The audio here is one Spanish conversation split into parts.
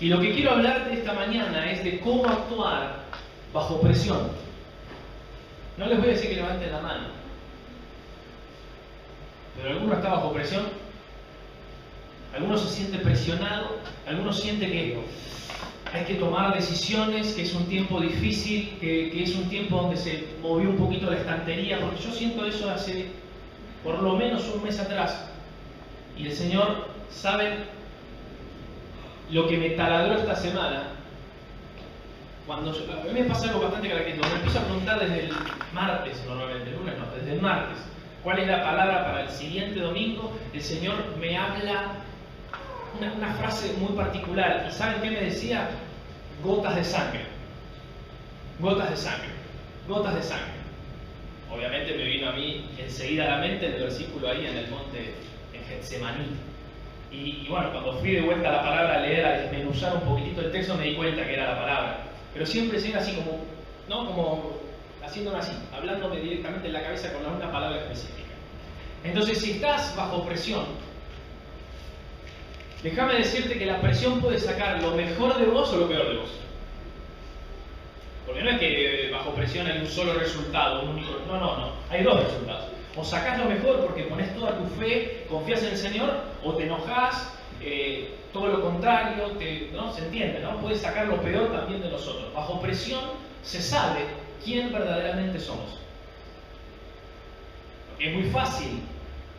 Y lo que quiero hablarte esta mañana es de cómo actuar bajo presión. No les voy a decir que levanten la mano, pero alguno está bajo presión, alguno se siente presionado, alguno siente que hay que tomar decisiones, que es un tiempo difícil, que es un tiempo donde se movió un poquito la estantería, porque yo siento eso hace por lo menos un mes atrás. Y el Señor sabe lo que me taladró esta semana. A mí me pasa algo bastante característico. Me empiezo a preguntar desde el martes, normalmente, el lunes no, desde el martes, cuál es la palabra para el siguiente domingo. El Señor me habla una frase muy particular. ¿Y saben qué me decía? Gotas de sangre. Gotas de sangre. Gotas de sangre. Obviamente me vino a mí enseguida a la mente el versículo ahí en el monte en Getsemaní. Y bueno, cuando fui de vuelta a la palabra a leer, a desmenuzar un poquitito el texto, me di cuenta que era la palabra. Pero siempre llega así como, ¿no? Como haciéndome así, hablándome directamente en la cabeza con una palabra específica. Entonces, si estás bajo presión, déjame decirte que la presión puede sacar lo mejor de vos o lo peor de vos. Porque no es que bajo presión hay un solo resultado, un único. No. Hay dos resultados. O sacás lo mejor porque pones toda tu fe, confías en el Señor, o te enojás, todo lo contrario, ¿no? Se entiende, ¿no? Puedes sacar lo peor también de nosotros. Bajo presión se sabe quién verdaderamente somos. Porque es muy fácil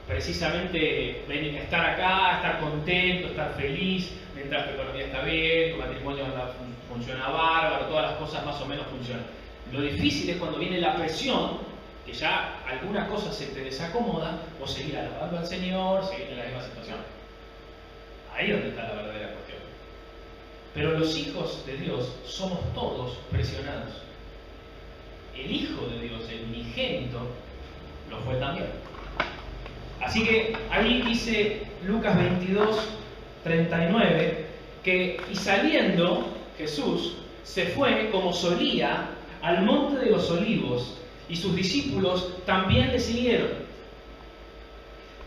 precisamente venir a estar acá, estar contento, estar feliz, mientras tu economía está bien, tu matrimonio funciona bárbaro, todas las cosas más o menos funcionan. Lo difícil es cuando viene la presión, que ya alguna cosa se te desacomoda, o seguir alabando al Señor, seguir en la misma situación. Ahí es donde está la verdadera cuestión. Pero los hijos de Dios somos todos presionados. El Hijo de Dios, el unigénito, lo fue también. Así que ahí dice Lucas 22:39, que y saliendo Jesús se fue como solía al monte de los olivos, y sus discípulos también le siguieron.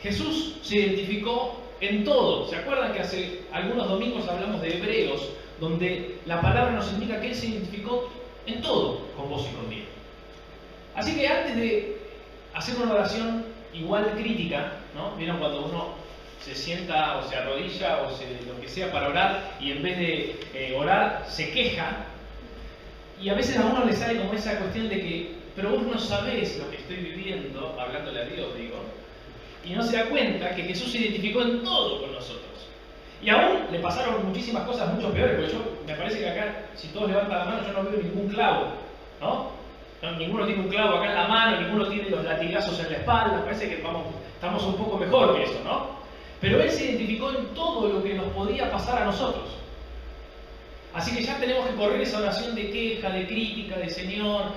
Jesús se identificó en todo. ¿Se acuerdan que hace algunos domingos hablamos de Hebreos, donde la palabra nos indica que Él se identificó en todo con vos y conmigo? Así que antes de hacer una oración igual crítica, ¿no? ¿Vieron cuando uno se sienta o se arrodilla o lo que sea para orar y en vez de orar se queja? Y a veces a uno le sale como esa cuestión de que, pero vos no sabés lo que estoy viviendo, hablándole a Dios, digo, y no se da cuenta que Jesús se identificó en todo con nosotros. Y aún le pasaron muchísimas cosas mucho peores, porque me parece que acá, si todos levantan la mano, yo no veo ningún clavo, ¿no? Ninguno tiene un clavo acá en la mano, ninguno tiene los latigazos en la espalda, parece que estamos un poco mejor que eso, ¿no? Pero Él se identificó en todo lo que nos podía pasar a nosotros. Así que ya tenemos que correr esa oración de queja, de crítica, de Señor,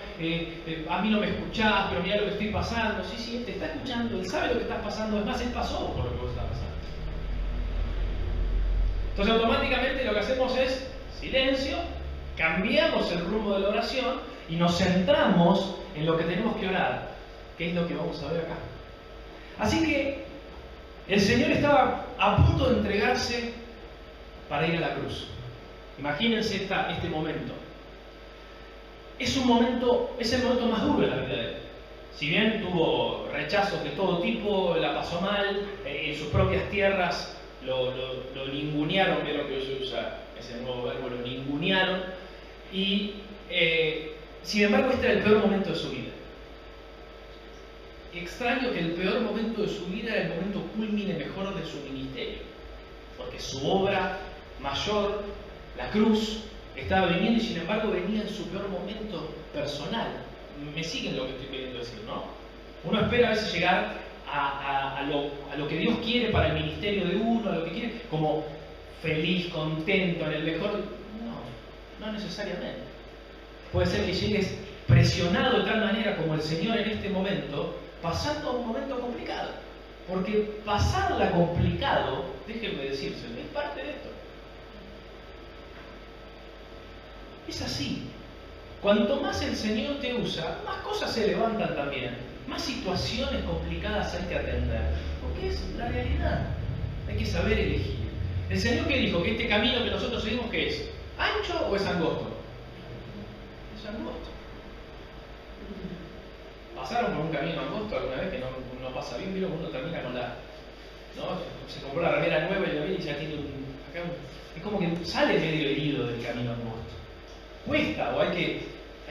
a mí no me escuchás, pero mira lo que estoy pasando. Sí, Él te está escuchando, Él sabe lo que estás pasando, es más, Él pasó por lo que vos estás pasando. Entonces automáticamente lo que hacemos es silencio, cambiamos el rumbo de la oración y nos centramos en lo que tenemos que orar, que es lo que vamos a ver acá. Así que el Señor estaba a punto de entregarse para ir a la cruz. Imagínense este momento. Es el momento más duro de la vida de Él. Si bien tuvo rechazos de todo tipo, la pasó mal, en sus propias tierras lo ningunearon, que es lo que se usa ese nuevo verbo, lo ningunearon, y sin embargo este era el peor momento de su vida. Extraño que el peor momento de su vida era el momento culmine mejor de su ministerio, porque su obra mayor, la cruz, estaba viniendo y sin embargo venía en su peor momento personal. Me siguen lo que estoy queriendo decir, ¿no? Uno espera a veces llegar a lo que Dios quiere para el ministerio de uno, a lo que quiere, como feliz, contento, en el mejor. No necesariamente. Puede ser que llegues presionado de tal manera como el Señor en este momento, pasando un momento complicado. Porque pasarla complicado, déjenme decírselo, es parte de esto. Es así. Cuanto más el Señor te usa, más cosas se levantan también, más situaciones complicadas hay que atender, porque es la realidad. Hay que saber elegir. ¿El Señor qué dijo? Que este camino que nosotros seguimos, ¿qué es? ¿Ancho o es angosto? Es angosto. ¿Pasaron por un camino angosto alguna vez que no pasa bien? Vieron que uno termina con la... ¿no? Se compró la remera nueva y la ve y ya tiene es como que sale medio herido del camino angosto. Cuesta, o hay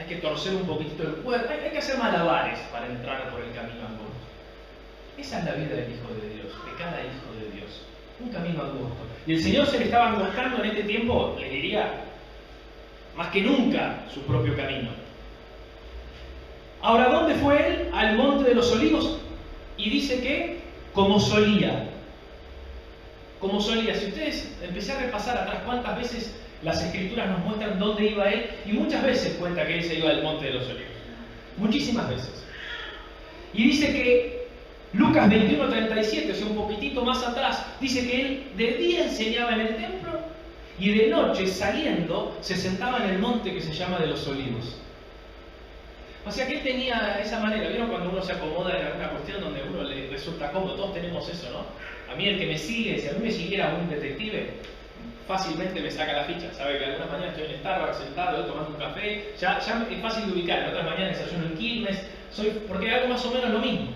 que torcer un poquitito el cuerpo, hay que hacer malabares para entrar por el camino angosto. Esa es la vida del Hijo de Dios, de cada Hijo de Dios. Un camino angosto. Y el Señor se le estaba angostando en este tiempo, le diría, más que nunca, su propio camino. Ahora, ¿dónde fue él? Al Monte de los Olivos. Y dice que, como solía. Como solía. Si ustedes empecé a repasar atrás cuántas veces las Escrituras nos muestran dónde iba él, y muchas veces cuenta que él se iba al Monte de los Olivos. Muchísimas veces. Y dice que Lucas 21:37, o sea, un poquitito más atrás, dice que él de día enseñaba en el templo y de noche, saliendo, se sentaba en el monte que se llama de los Olivos. O sea que él tenía esa manera. ¿Vieron cuando uno se acomoda en alguna cuestión donde a uno le resulta cómodo? Todos tenemos eso, ¿no? A mí el que me sigue, si a mí me siguiera un detective, fácilmente me saca la ficha. Sabe que algunas mañanas estoy en Starbucks sentado, tomando un café, ya es fácil de ubicar. En otras mañanas desayuno en Quilmes, porque hago más o menos lo mismo.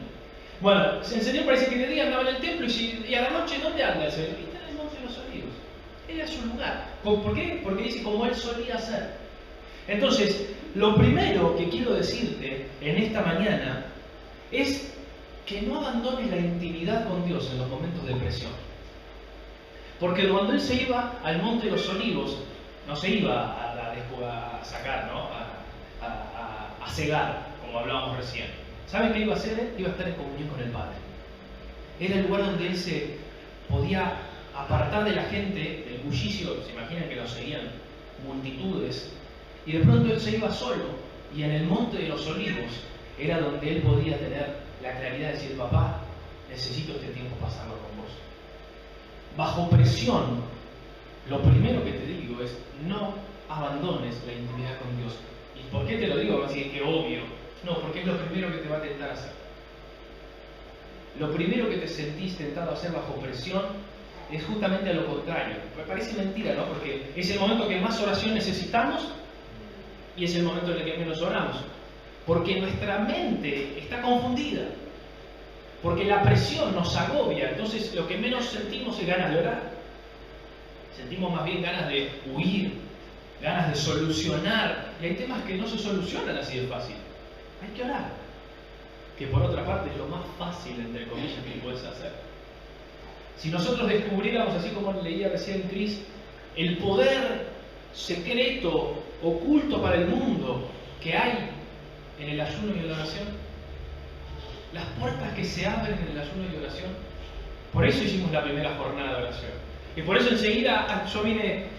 Bueno, el Señor parece que de día andaba en el templo y a la noche, ¿dónde anda el Señor? Está en el Monte de los Olivos. Era su lugar. ¿Por qué? Porque dice como él solía hacer. Entonces, lo primero que quiero decirte en esta mañana es que no abandones la intimidad con Dios en los momentos de presión. Porque cuando él se iba al Monte de los Olivos, no se iba a sacar, ¿no? a cegar, como hablábamos recién. ¿Saben qué iba a hacer él? Iba a estar en comunión con el Padre. Era el lugar donde él se podía apartar de la gente, del bullicio. Se imaginan que lo seguían multitudes. Y de pronto él se iba solo, y en el Monte de los Olivos era donde él podía tener la claridad de decir: papá, necesito este tiempo pasarlo con vos. Bajo presión, lo primero que te digo es: no abandones la intimidad con Dios. ¿Y por qué te lo digo? Así que obvio. No, porque es lo primero que te va a tentar hacer. Lo primero que te sentís tentado a hacer bajo presión es justamente a lo contrario. Me parece mentira, ¿no? Porque es el momento que más oración necesitamos y es el momento en el que menos oramos. Porque nuestra mente está confundida. Porque la presión nos agobia. Entonces lo que menos sentimos es ganas de orar. Sentimos más bien ganas de huir, ganas de solucionar. Y hay temas que no se solucionan así de fácil. Hay que orar. Que por otra parte es lo más fácil, entre comillas, que puedes hacer. Si nosotros descubriéramos, así como leía recién Chris, el poder secreto, oculto para el mundo que hay en el ayuno y en la oración, las puertas que se abren en el ayuno y la oración, por eso hicimos la primera jornada de oración. Y por eso enseguida yo vine,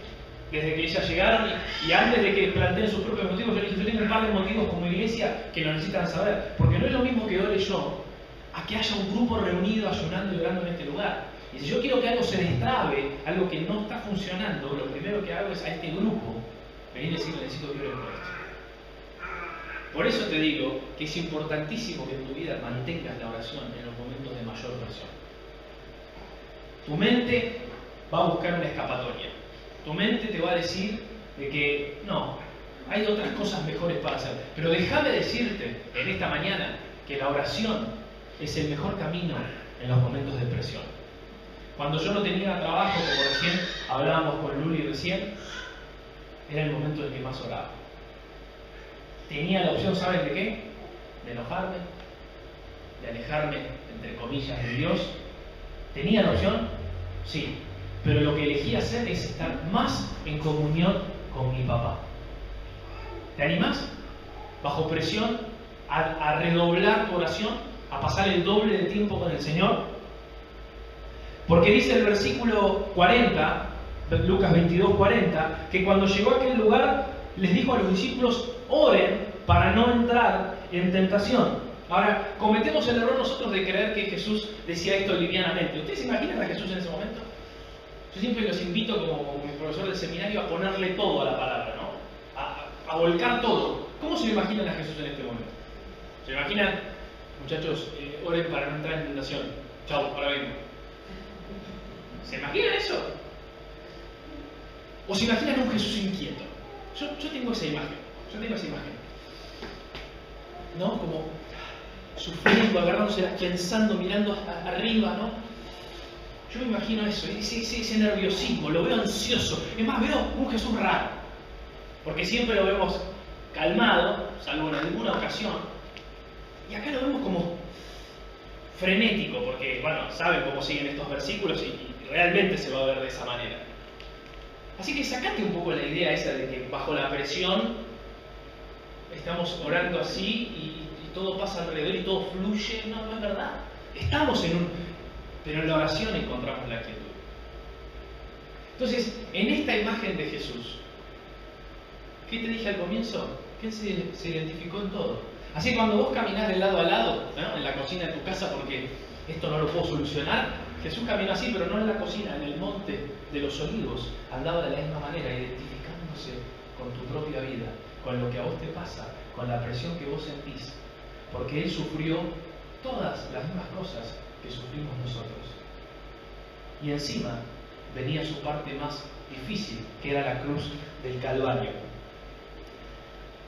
desde que ellas llegaron y antes de que planteen sus propios motivos, yo dije: yo tengo un par de motivos como iglesia que lo necesitan saber, porque no es lo mismo que ore yo a que haya un grupo reunido ayunando y orando en este lugar. Y si yo quiero que algo se destrabe, algo que no está funcionando, lo primero que hago es a este grupo venir y decirle: necesito que oren por esto. Por eso te digo que es importantísimo que en tu vida mantengas la oración en los momentos de mayor presión. Tu mente va a buscar una escapatoria. Tu mente te va a decir de que no, hay otras cosas mejores para hacer. Pero déjame decirte en esta mañana que la oración es el mejor camino en los momentos de presión. Cuando yo no tenía trabajo, como recién hablábamos con Luli recién, era el momento en el que más oraba. Tenía la opción, ¿saben de qué? De enojarme, de alejarme, entre comillas, de Dios. ¿Tenía la opción? Sí. Pero lo que elegí hacer es estar más en comunión con mi papá. ¿Te animas? Bajo presión, a redoblar tu oración, a pasar el doble de tiempo con el Señor. Porque dice el versículo 40, Lucas 22:40, que cuando llegó a aquel lugar les dijo a los discípulos: oren para no entrar en tentación. Ahora, cometemos el error nosotros de creer que Jesús decía esto livianamente. ¿Ustedes se imaginan a Jesús en ese momento? Yo siempre los invito, como mi profesor del seminario, a ponerle todo a la palabra, ¿no? A volcar todo. ¿Cómo se lo imaginan a Jesús en este momento? ¿Se lo imaginan? Muchachos, oren para no entrar en tentación. Chau, ahora vengo. ¿Se imaginan eso? O se imaginan un Jesús inquieto. Yo tengo esa imagen. ¿No? Como sufriendo, agarrándose, pensando, mirando arriba, ¿no? Yo me imagino eso, ese nerviosismo, lo veo ansioso. Es más, veo un Jesús raro. Porque siempre lo vemos calmado, salvo en alguna ocasión. Y acá lo vemos como frenético, porque, bueno, saben cómo siguen estos versículos y realmente se va a ver de esa manera. Así que sacate un poco la idea esa de que bajo la presión estamos orando así y todo pasa alrededor y todo fluye. No, no es verdad. Estamos pero en la oración encontramos la quietud. Entonces, en esta imagen de Jesús, ¿qué te dije al comienzo? Que Él se identificó en todo. Así que cuando vos caminás de lado a lado, ¿no? En la cocina de tu casa, porque esto no lo puedo solucionar, Jesús caminó así, pero no en la cocina, en el monte de los olivos. Andaba de la misma manera, identificándose con tu propia vida, con lo que a vos te pasa, con la presión que vos sentís. Porque Él sufrió todas las mismas cosas que sufrimos nosotros. Y encima venía su parte más difícil, que era la cruz del Calvario.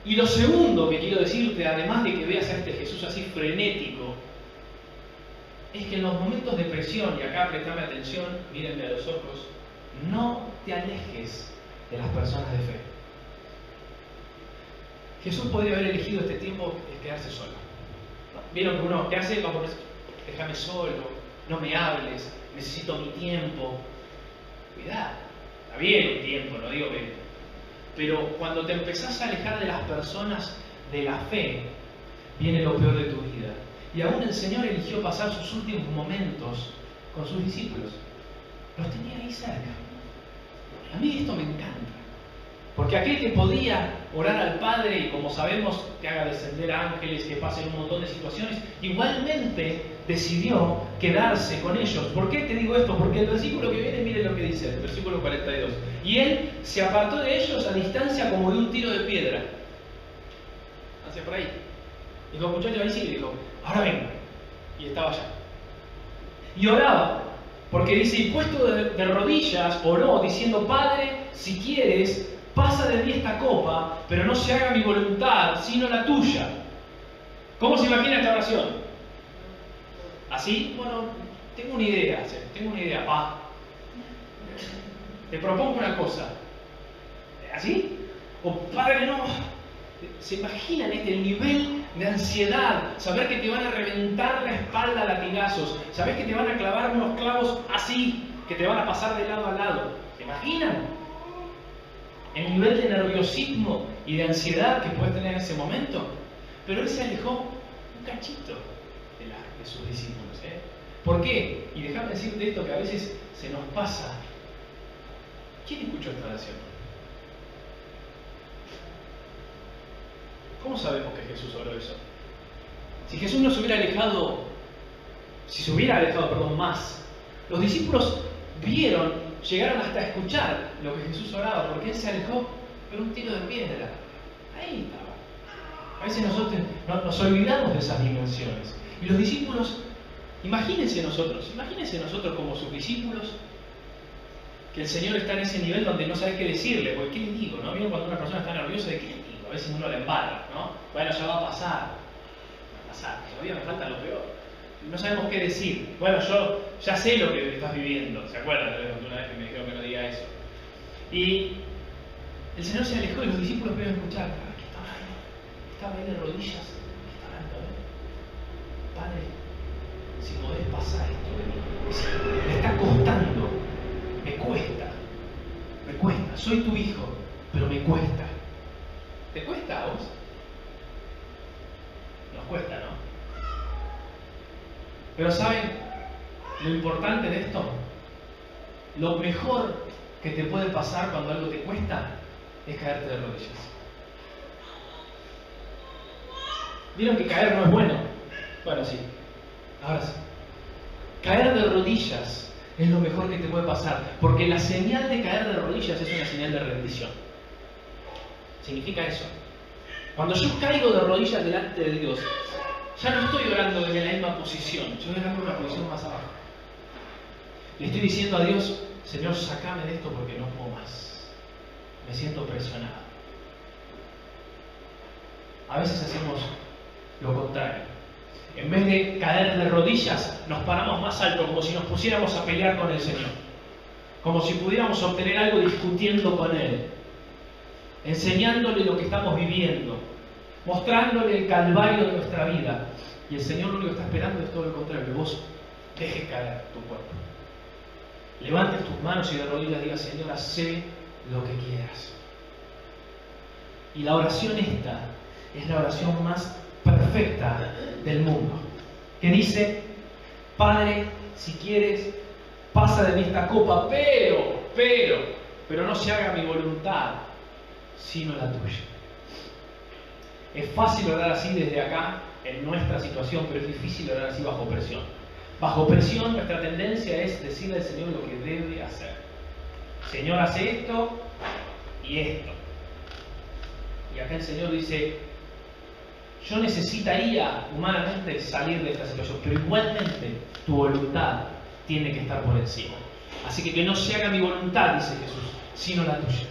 Y lo segundo que quiero decirte, además de que veas a este Jesús así frenético, es que en los momentos de presión, y acá prestame atención, mírenme a los ojos, no te alejes de las personas de fe. Jesús podría haber elegido este tiempo de quedarse solo. ¿Vieron que uno, qué hace? Como, déjame solo, no me hables, necesito mi tiempo. Cuidado, está bien un tiempo, no digo que... Pero cuando te empezás a alejar de las personas de la fe, viene lo peor de tu vida. Y aún el Señor eligió pasar sus últimos momentos con sus discípulos. Los tenía ahí cerca. A mí esto me encanta. Porque aquel que podía orar al Padre y, como sabemos, que haga descender ángeles, que pasen un montón de situaciones, igualmente decidió quedarse con ellos. ¿Por qué te digo esto? Porque el versículo que viene, mire lo que dice, el versículo 42. Y Él se apartó de ellos a distancia como de un tiro de piedra. Hacia por ahí. Dijo, muchachos, ahí sí, dijo, ahora ven. Y estaba allá. Y oraba, porque dice, y puesto de rodillas, oró, diciendo, Padre, si quieres, pasa de mí esta copa, pero no se haga mi voluntad, sino la tuya. ¿Cómo se imagina esta oración? ¿Así? Bueno, tengo una idea, pa. Te propongo una cosa. ¿Así? O Padre, no. ¿Se imaginan el nivel de ansiedad? Saber que te van a reventar la espalda a latigazos. Saber que te van a clavar unos clavos así, que te van a pasar de lado a lado. ¿Se imaginan? El nivel de nerviosismo y de ansiedad que puedes tener en ese momento. Pero Él se alejó un cachito de sus discípulos. ¿Por qué? Y déjame decirte esto que a veces se nos pasa. ¿Quién escuchó esta oración? ¿Cómo sabemos que Jesús oró eso? Si Jesús no se hubiera alejado, más, los discípulos llegaron hasta escuchar lo que Jesús oraba, porque Él se alejó, pero un tiro de piedra. Ahí estaba. A veces nosotros nos olvidamos de esas dimensiones. Y los discípulos, imagínense nosotros como sus discípulos, que el Señor está en ese nivel donde no sabes qué decirle, porque ¿qué le digo? ¿No? ¿Vieron cuando una persona está nerviosa de qué le digo? A veces uno le embarga, ¿no? Bueno, ya va a pasar, todavía me falta lo peor. No sabemos qué decir. Bueno, yo ya sé lo que estás viviendo. ¿Se acuerdan de una vez que me dijeron que no diga eso? Y el Señor se alejó y los discípulos pudieron escuchar. Estaba ahí de rodillas. Estaba orando. Padre, si podés pasar esto de mí. Me está costando. Me cuesta. Soy tu hijo, pero me cuesta. ¿Te cuesta a vos? Nos cuesta, ¿no? Pero ¿saben lo importante de esto? Lo mejor que te puede pasar cuando algo te cuesta es caerte de rodillas. ¿Vieron que caer no es bueno? Bueno, sí. Ahora sí. Caer de rodillas es lo mejor que te puede pasar, porque la señal de caer de rodillas es una señal de rendición. Significa eso. Cuando yo caigo de rodillas delante de Dios, ya no estoy orando desde la misma posición, yo estoy orando en una posición más abajo. Le estoy diciendo a Dios, Señor, sacame de esto porque no puedo más. me siento presionado. A veces hacemos lo contrario. En vez de caer de rodillas, nos paramos más alto, como si nos pusiéramos a pelear con el Señor. Como si pudiéramos obtener algo discutiendo con Él. Enseñándole lo que estamos viviendo. Mostrándole el calvario de nuestra vida. Y el Señor lo único que está esperando es todo lo contrario, que vos dejes caer tu cuerpo. Levantes tus manos y de rodillas digas: Señor, hacé lo que quieras. Y la oración esta es la oración más perfecta del mundo, que dice: Padre, si quieres, pasa de mí esta copa, pero no se haga mi voluntad, sino la tuya. Es fácil orar así desde acá, en nuestra situación, pero es difícil orar así bajo presión. Bajo presión, nuestra tendencia es decirle al Señor lo que debe hacer. Señor, hace esto y esto. Y acá el Señor dice: yo necesitaría humanamente salir de esta situación, pero igualmente tu voluntad tiene que estar por encima. Así que no se haga mi voluntad, dice Jesús, sino la tuya.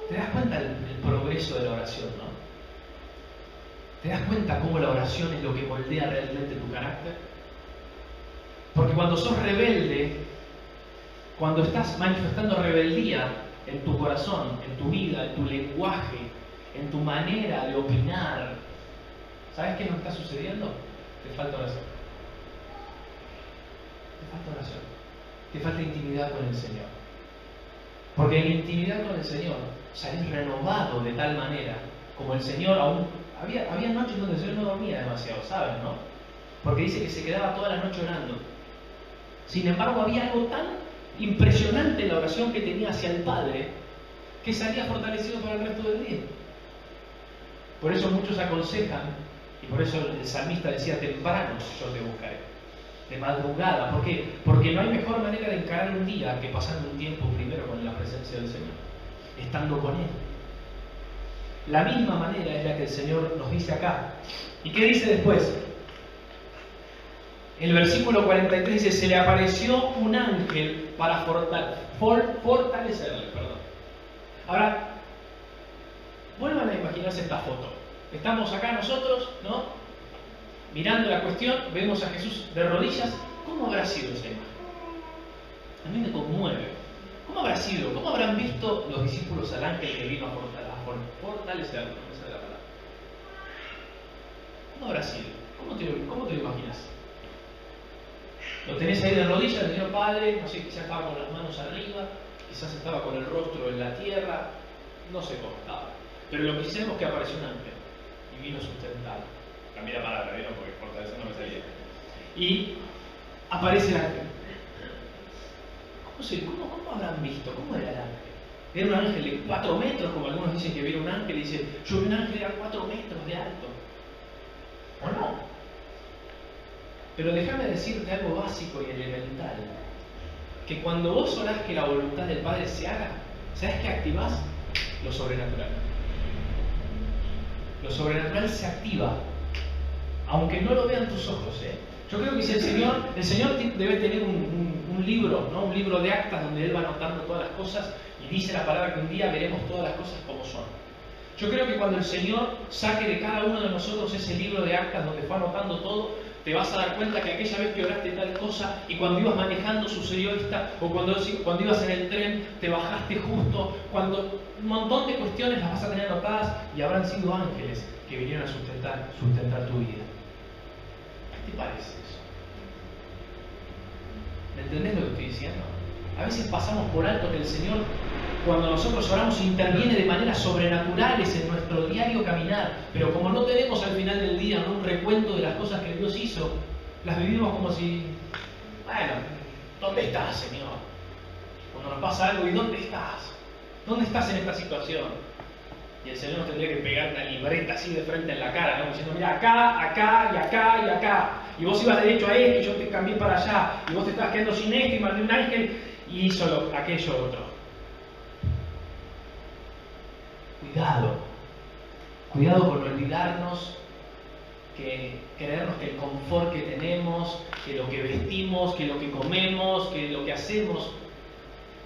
¿Te das cuenta el progreso de la oración, no? ¿Te das cuenta cómo la oración es lo que moldea realmente tu carácter? Porque cuando sos rebelde, cuando estás manifestando rebeldía en tu corazón, en tu vida, en tu lenguaje, en tu manera de opinar, ¿sabes qué nos está sucediendo? Te falta oración. Te falta oración. Te falta intimidad con el Señor. Porque en intimidad con el Señor salís renovado de tal manera como el Señor aún... Había noches donde el Señor no dormía demasiado, ¿saben, no? Porque dice que se quedaba toda la noche orando. Sin embargo, había algo tan impresionante en la oración que tenía hacia el Padre que salía fortalecido para el resto del día. Por eso muchos aconsejan, y por eso el salmista decía: temprano yo te buscaré, de madrugada. ¿Por qué? Porque no hay mejor manera de encarar un día que pasando un tiempo primero con la presencia del Señor, estando con Él. La misma manera es la que el Señor nos dice acá. ¿Y qué dice después? El versículo 43 dice: se le apareció un ángel para fortalecerle. Ahora, vuelvan a imaginarse esta foto. Estamos acá nosotros, ¿no? Mirando la cuestión, vemos a Jesús de rodillas. ¿Cómo habrá sido esa imagen? A mí me conmueve. ¿Cómo habrá sido? ¿Cómo habrán visto los discípulos al ángel que vino a fortalecerlo? Esa es la palabra. ¿Cómo habrá sido? ¿Cómo te lo imaginas? Lo tenés ahí de rodillas, el Señor Padre, no sé, quizás estaba con las manos arriba, quizás estaba con el rostro en la tierra, no sé cómo estaba. Pero lo que sí sabemos es que apareció un ángel y vino sustentado. Cambié la palabra, ¿vieron? Porque fortalecer no me salía. Y aparece el ángel. ¿Cómo habrán visto? ¿Cómo era el ángel? Era un ángel de 4 metros, como algunos dicen que vieron un ángel, y dicen: yo vi un ángel a 4 metros de alto. ¿O no? Pero déjame decirte algo básico y elemental. Que cuando vos orás que la voluntad del Padre se haga, ¿sabes qué activás? Lo sobrenatural. Lo sobrenatural se activa, aunque no lo vean tus ojos, ¿eh? Yo creo que si el Señor debe tener un libro, ¿no? Un libro de actas donde Él va anotando todas las cosas y dice la palabra que un día veremos todas las cosas como son. Yo creo que cuando el Señor saque de cada uno de nosotros ese libro de actas donde fue anotando todo, te vas a dar cuenta que aquella vez que oraste tal cosa y cuando ibas manejando sucedió esta, o cuando ibas en el tren te bajaste justo, un montón de cuestiones las vas a tener anotadas y habrán sido ángeles que vinieron a sustentar tu vida. ¿Qué te parece eso? ¿Me entendés lo que estoy diciendo? A veces pasamos por alto que el Señor, cuando nosotros oramos, interviene de maneras sobrenaturales en nuestro diario caminar, pero como no tenemos al final del día un recuento de las cosas que Dios hizo, las vivimos como si, bueno, ¿dónde estás, Señor? Cuando nos pasa algo, ¿y dónde estás? ¿Dónde estás en esta situación? Y el Señor nos tendría que pegar una libreta así de frente en la cara, ¿no? Diciendo: mira, acá, acá y acá y acá. Y vos ibas derecho a esto y yo te cambié para allá. Y vos te estabas quedando sin esto y mandé un ángel y hizo aquello otro. Cuidado con olvidarnos, que creernos que el confort que tenemos, que lo que vestimos, que lo que comemos, que lo que hacemos,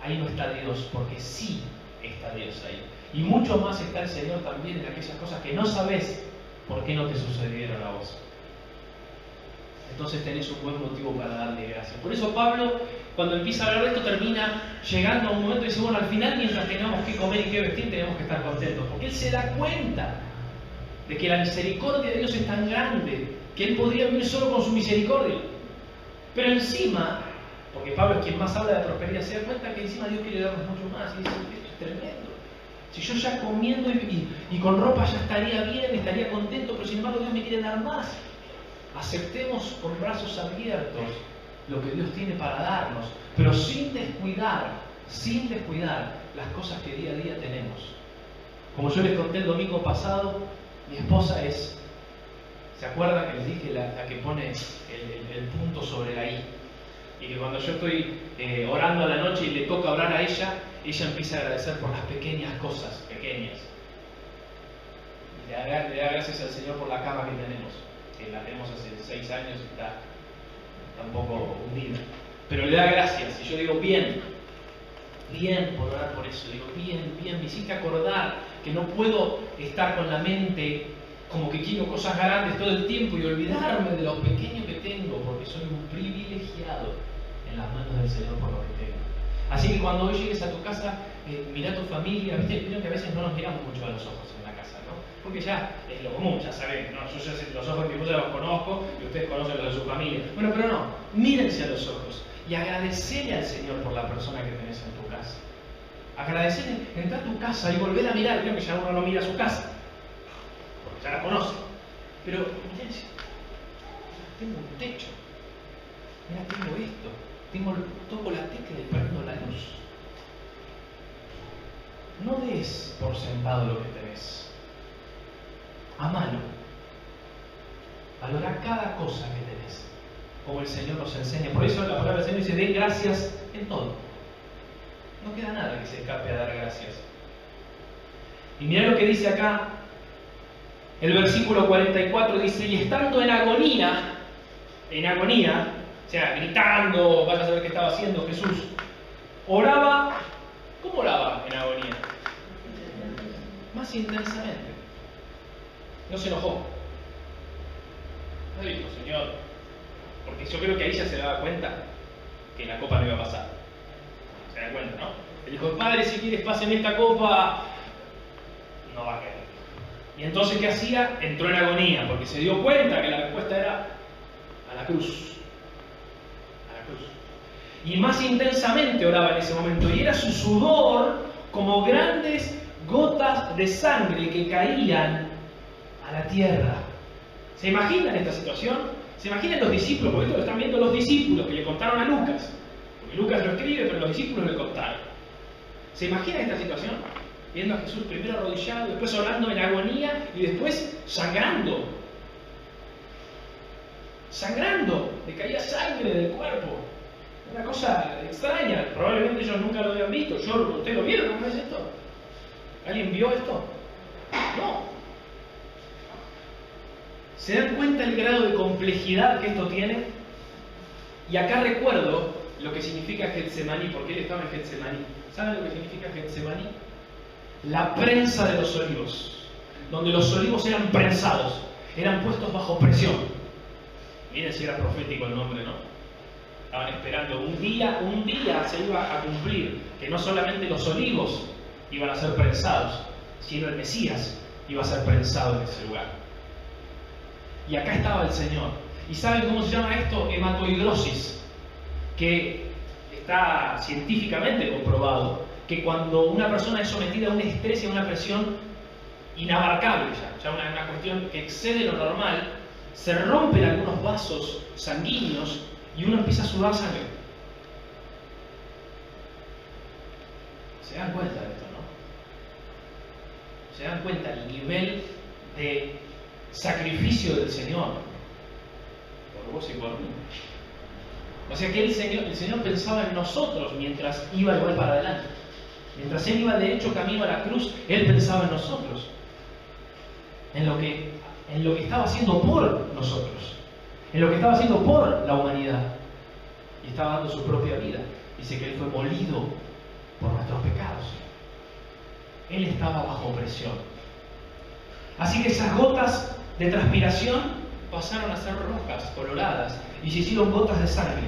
ahí no está Dios, porque sí está Dios ahí. Y mucho más está el Señor también en aquellas cosas que no sabes por qué no te sucedieron a vos. Entonces tenés un buen motivo para darle gracias. Por eso Pablo, cuando empieza a hablar de esto, termina llegando a un momento y dice, bueno, al final, mientras tengamos que comer y que vestir, tenemos que estar contentos. Porque él se da cuenta de que la misericordia de Dios es tan grande que él podría vivir solo con su misericordia. Pero encima, porque Pablo es quien más habla de prosperidad, se da cuenta que encima Dios quiere darnos mucho más. Y dice, esto es tremendo. Si yo ya comiendo y con ropa ya estaría bien, estaría contento, pero sin embargo Dios me quiere dar más. Aceptemos con brazos abiertos lo que Dios tiene para darnos, pero sin descuidar las cosas que día a día tenemos. Como yo les conté el domingo pasado, mi esposa ¿se acuerdan que les dije la que pone el punto sobre la I? Y que cuando yo estoy orando a la noche y le toca orar a ella empieza a agradecer por las pequeñas cosas, pequeñas. Y le da gracias al Señor por la cama que tenemos, que la tenemos hace 6 años y está un poco hundida. Pero le da gracias, y yo digo, bien por orar por eso, digo, bien, me hiciste acordar que no puedo estar con la mente como que quiero cosas grandes todo el tiempo y olvidarme de lo pequeño que tengo, porque soy un privilegiado en las manos del Señor por lo que tengo. Así que cuando hoy llegues a tu casa, mira a tu familia, ¿viste? Creo que a veces no nos miramos mucho a los ojos en la casa, ¿no? Porque ya es lo común, ya saben, ¿no? Yo ya sé, los ojos de mi esposa los conozco y ustedes conocen los de su familia. Bueno, pero no, mírense a los ojos y agradecele al Señor por la persona que tenés en tu casa. Agradecele, entra a tu casa y volver a mirar. Creo que ya uno no mira a su casa, porque ya la conoce. Pero mírense, tengo un techo, mira, tengo esto. Toco la tecla y prendo la luz. No des por sentado lo que tenés. Amalo. Valora cada cosa que tenés, como el Señor nos enseña. Por eso la palabra del Señor dice, den gracias en todo. No queda nada que se escape a dar gracias. Y mirá lo que dice acá, el versículo 44 dice, y estando en agonía, o sea, gritando, vaya a saber qué estaba haciendo Jesús, oraba. ¿Cómo oraba en agonía? Más intensamente. No se enojó. No dijo, Señor, porque yo creo que ahí ya se daba cuenta que la copa no iba a pasar. Se da cuenta, ¿no? Él dijo, Padre, si quieres páseme esta copa, no va a querer. Y entonces, ¿qué hacía? Entró en agonía, porque se dio cuenta que la respuesta era a la cruz. Y más intensamente oraba en ese momento, y era su sudor como grandes gotas de sangre que caían a la tierra. ¿Se imaginan esta situación? ¿Se imaginan los discípulos? Porque esto lo están viendo los discípulos que le contaron a Lucas, porque Lucas lo escribe, pero los discípulos le contaron. ¿Se imaginan esta situación? Viendo a Jesús primero arrodillado, después orando en agonía y después sangrando, le caía sangre del cuerpo. Una cosa extraña, probablemente ellos nunca lo habían visto. ¿Ustedes lo vieron? ¿Cómo es esto? ¿Alguien vio esto? No. ¿Se dan cuenta el grado de complejidad que esto tiene? Y acá recuerdo lo que significa Getsemaní, porque él estaba en Getsemaní. ¿Saben lo que significa Getsemaní? La prensa de los olivos, donde los olivos eran prensados, eran puestos bajo presión. Miren si era profético el nombre, ¿no? Estaban esperando, un día se iba a cumplir, que no solamente los olivos iban a ser prensados, sino el Mesías iba a ser prensado en ese lugar. Y acá estaba el Señor. ¿Y saben cómo se llama esto? Hematohidrosis, que está científicamente comprobado, que cuando una persona es sometida a un estrés y a una presión inabarcable, ya una cuestión que excede lo normal, se rompen algunos vasos sanguíneos y uno empieza a sudar sangre. ¿Se dan cuenta de esto, no? ¿Se dan cuenta el nivel de sacrificio del Señor por vos y por mí? O sea que el Señor pensaba en nosotros mientras iba igual para adelante. Mientras Él iba derecho camino a la cruz, Él pensaba en nosotros, en lo que estaba haciendo por nosotros, en lo que estaba haciendo por la humanidad. Y estaba dando su propia vida. Dice que Él fue molido por nuestros pecados. Él estaba bajo presión. Así que esas gotas de transpiración pasaron a ser rojas, coloradas, y se hicieron gotas de sangre.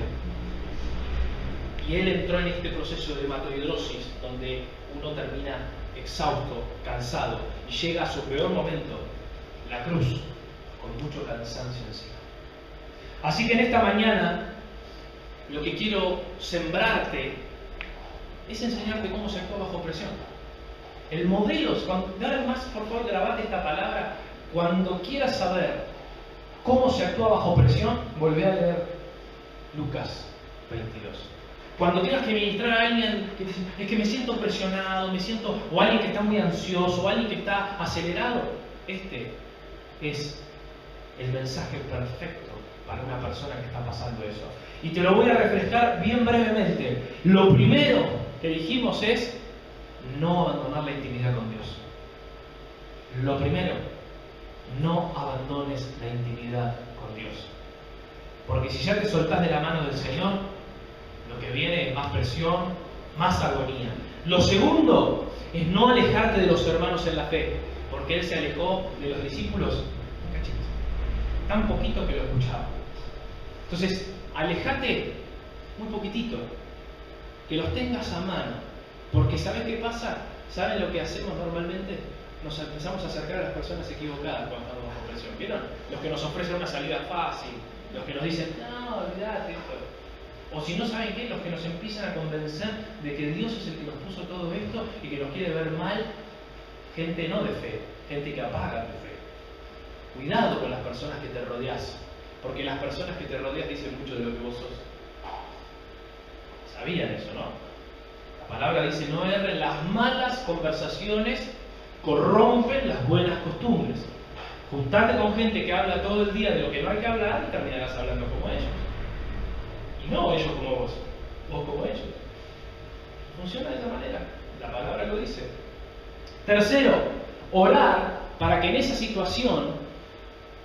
Y él entró en este proceso de hematohidrosis, donde uno termina exhausto, cansado, y llega a su peor momento, la cruz, con mucho cansancio encima. Así que en esta mañana, lo que quiero sembrarte es enseñarte cómo se actúa bajo presión. El modelo, una vez más, por favor, grabate esta palabra. Cuando quieras saber cómo se actúa bajo presión, volvé a leer Lucas 22. Cuando tengas que ministrar a alguien que dice, es que me siento presionado, o alguien que está muy ansioso, o alguien que está acelerado, este es el mensaje perfecto para una persona que está pasando eso. Y te lo voy a refrescar bien brevemente. Lo primero que dijimos es no abandonar la intimidad con Dios. Lo primero, no abandones la intimidad con Dios. Porque si ya te soltás de la mano del Señor, lo que viene es más presión, más agonía. Lo segundo es no alejarte de los hermanos en la fe, porque Él se alejó de los discípulos un cachito, tan poquito que lo escuchaba. Entonces, alejate muy poquitito, que los tengas a mano, porque ¿sabes qué pasa? ¿Saben lo que hacemos normalmente? Nos empezamos a acercar a las personas equivocadas cuando estamos bajo presión. ¿Vieron? Los que nos ofrecen una salida fácil, los que nos dicen, no, olvídate esto. O si no saben qué, los que nos empiezan a convencer de que Dios es el que nos puso todo esto y que nos quiere ver mal, gente no de fe, gente que apaga tu fe. Cuidado con las personas que te rodeas, porque las personas que te rodeas dicen mucho de lo que vos sos. Sabían eso, ¿no? La palabra dice, no erren, las malas conversaciones corrompen las buenas costumbres. Juntate con gente que habla todo el día de lo que no hay que hablar y terminarás hablando como ellos. Y no ellos como vos, vos como ellos. Funciona de esa manera, la palabra lo dice. Tercero, orar para que en esa situación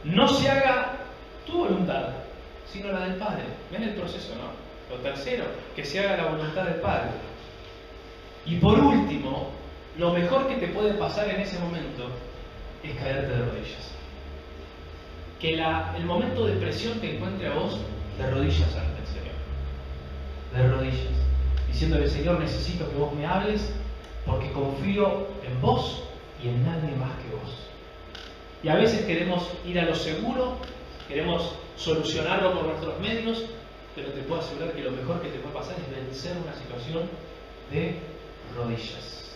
no se haga tu voluntad, sino la del Padre. ¿Ven el proceso, no? Lo tercero, que se haga la voluntad del Padre. Y por último, lo mejor que te puede pasar en ese momento es caerte de rodillas. Que el momento de presión te encuentre a vos de rodillas ante el Señor. De rodillas. Diciéndole, Señor, necesito que vos me hables porque confío en vos y en nadie más que vos. Y a veces queremos ir a lo seguro, queremos solucionarlo por nuestros medios, pero te puedo asegurar que lo mejor que te puede pasar es vencer una situación de rodillas.